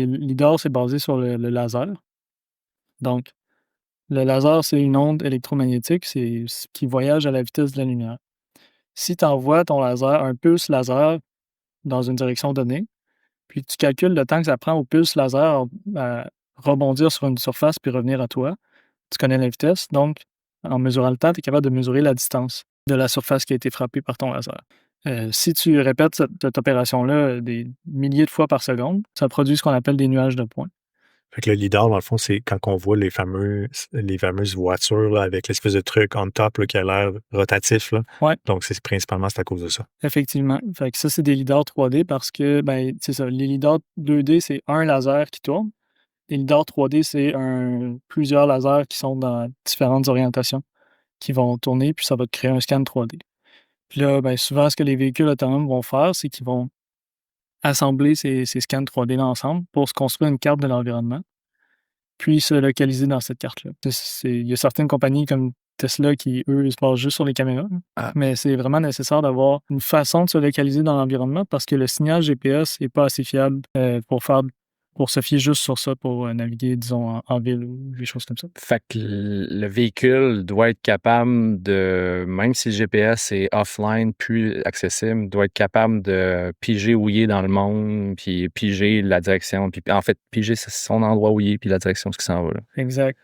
LiDAR, c'est basé sur le laser. Donc, le laser, c'est une onde électromagnétique, c'est ce qui voyage à la vitesse de la lumière. Si tu envoies ton laser, un pulse laser dans une direction donnée, puis tu calcules le temps que ça prend au pulse laser à rebondir sur une surface puis revenir à toi, tu connais la vitesse, donc en mesurant le temps, tu es capable de mesurer la distance de la surface qui a été frappée par ton laser. Si tu répètes cette opération-là des milliers de fois par seconde, ça produit ce qu'on appelle des nuages de points. Fait que le lidar, dans le fond, c'est quand on voit les fameuses voitures là, avec l'espèce de truc on top là, qui a l'air rotatif. Là. Ouais, Donc, c'est à cause de ça. effectivement. Fait que ça, c'est des lidars 3D parce que, ben, c'est ça, les lidars 2D, c'est un laser qui tourne. Les lidars 3D, c'est plusieurs lasers qui sont dans différentes orientations qui vont tourner, puis ça va te créer un scan 3D. Puis là, ben, souvent, ce que les véhicules autonomes vont faire, c'est qu'ils vont assembler ces scans 3D-là ensemble pour se construire une carte de l'environnement, puis se localiser dans cette carte-là. Il y a certaines compagnies comme Tesla qui, eux, se basent juste sur les caméras, mais c'est vraiment nécessaire d'avoir une façon de se localiser dans l'environnement parce que le signal GPS n'est pas assez fiable pour se fier juste sur ça pour naviguer, disons, en ville ou des choses comme ça. Fait que le véhicule doit être capable de, même si le GPS est offline, plus accessible, doit être capable de piger où il est dans le monde, puis piger la direction. Puis en fait, piger son endroit où il est, puis la direction où il s'en va. Là. Exact.